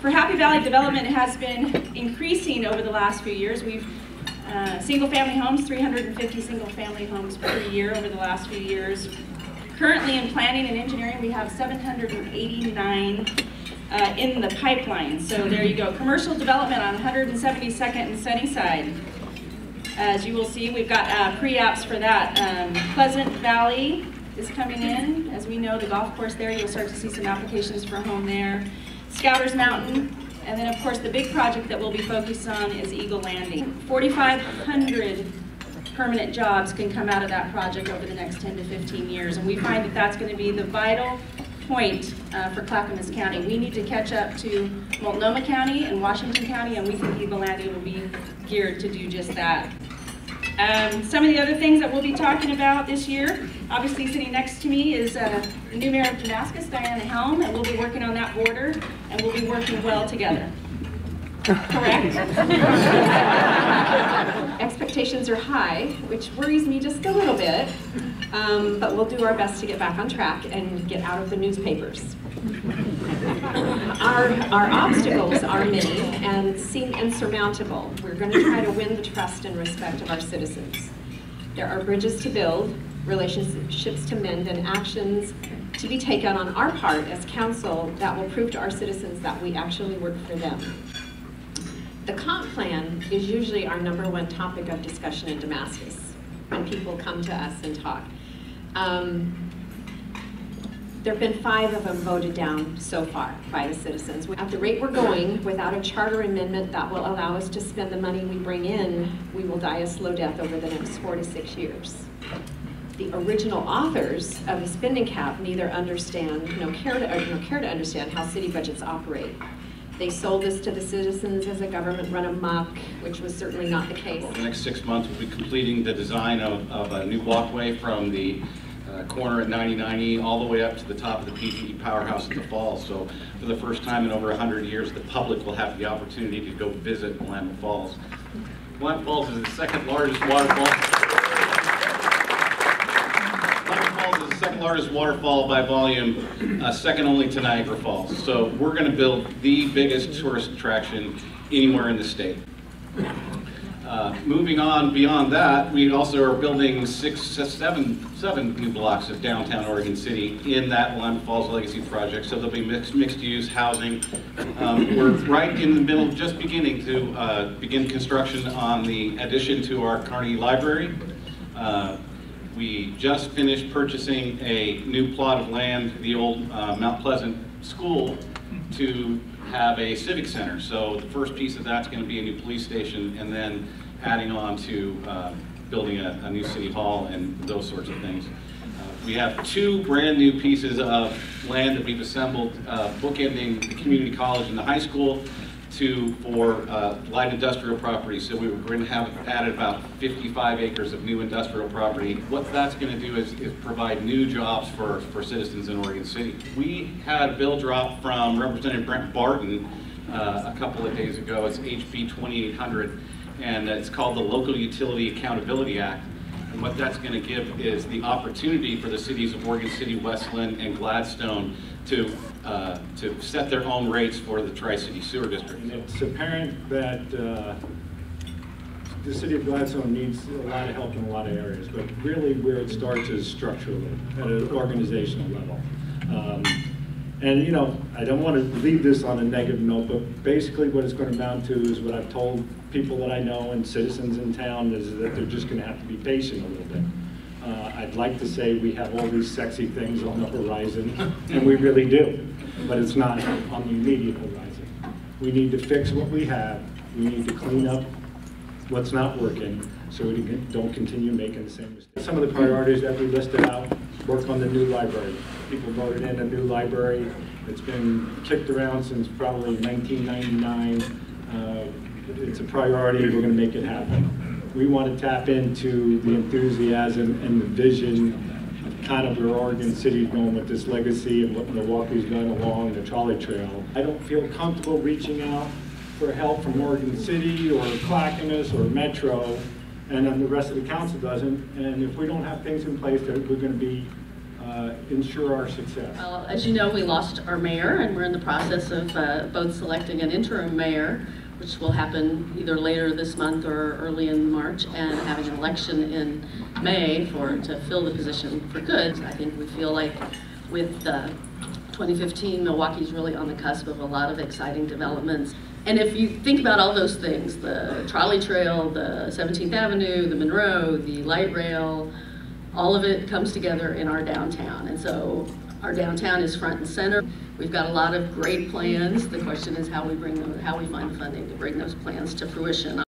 For Happy Valley development has been increasing over the last few years. We've single-family homes, 350 single-family homes per year over the last few years. Currently in planning and engineering, we have 789 in the pipeline. So there you go. Commercial development on 172nd and Sunnyside. As you will see, we've got pre-apps for that. Pleasant Valley is coming in. As we know, the golf course there, you'll start to see some applications for a home there. Scouters Mountain, and then of course the big project that we'll be focused on is Eagle Landing. 4,500 permanent jobs can come out of that project over the next 10 to 15 years, and we find that that's going to be the vital point for Clackamas County. We need to catch up to Multnomah County and Washington County, and we think Eagle Landing will be geared to do just that. Some of the other things that we'll be talking about this year, obviously sitting next to me is the new mayor of Damascus, Helm, and we'll be working on that border, and we'll be working well together. Correct? Expectations are high, which worries me just a little bit, but we'll do our best to get back on track and get out of the newspapers. Our obstacles are many and seem insurmountable. We're going to try to win the trust and respect of our citizens. There are bridges to build, relationships to mend, and actions to be taken on our part as council that will prove to our citizens that we actually work for them. The comp plan is usually our #1 topic of discussion in Damascus when people come to us and talk. There have been 5 of them voted down so far by the citizens. At the rate we're going, without a charter amendment that will allow us to spend the money we bring in, we will die a slow death over the next 4 to 6 years. The original authors of the spending cap neither understand nor care to understand how city budgets operate. They sold this to the citizens as a government run amok, which was certainly not the case. Well, the next 6 months we'll be completing the design of a new walkway from the corner at 99E all the way up to the top of the PGE powerhouse at the Falls. So for the first time in over 100 years, the public will have the opportunity to go visit Willamette Falls. Willamette Falls is the second largest waterfall. Willamette Falls is the second largest waterfall by volume, second only to Niagara Falls. So we're going to build the biggest tourist attraction anywhere in the state. Moving on beyond that, we also are building 7 new blocks of downtown Oregon City in that Willamette Falls Legacy project. So there'll be mixed-use housing. We're right in the middle, just beginning to begin construction on the addition to our Carnegie Library. We just finished purchasing a new plot of land, the old Mount Pleasant School, to have a civic center. So the first piece of that's going to be a new police station, and then adding on to building a new city hall and those sorts of things. We have 2 brand new pieces of land that we've assembled, bookending the community college and the high school for light industrial property. So we were going to have added about 55 acres of new industrial property. What that's going to do is provide new jobs for citizens in Oregon City. We had a bill drop from Representative Brent Barton a couple of days ago. It's HB 2800, and it's called the Local Utility Accountability Act. And what that's going to give is the opportunity for the cities of Oregon City, Westland, and Gladstone to set their own rates for the Tri-City Sewer District. And it's apparent that the city of Gladstone needs a lot of help in a lot of areas, but really where it starts is structurally, at an organizational level. And you know, I don't want to leave this on a negative note, but basically what it's going to amount to is what I've told people that I know and citizens in town is that they're just going to have to be patient a little bit. I'd like to say we have all these sexy things on the horizon, and we really do, but it's not on the immediate horizon. We need to fix what we have. We need to clean up what's not working so we don't continue making the same mistakes. Some of the priorities that we listed out: work on the new library. People voted in a new library. It's been kicked around since probably 1999. It's a priority. We're going to make it happen. We want to tap into the enthusiasm and the vision of kind of where Oregon City is going with this legacy and what Milwaukee's done along the trolley trail. I don't feel comfortable reaching out for help from Oregon City or Clackamas or Metro, and then the rest of the council doesn't. And if we don't have things in place, that we're going to be ensure our success? Well, as you know, we lost our mayor, and we're in the process of both selecting an interim mayor, which will happen either later this month or early in March, and having an election in May to fill the position for good. I think we feel like with 2015, Milwaukee's really on the cusp of a lot of exciting developments. And if you think about all those things, the trolley trail, the 17th Avenue, the Monroe, the light rail, all of it comes together in our downtown. And so our downtown is front and center. We've got a lot of great plans. The question is how we find the funding to bring those plans to fruition.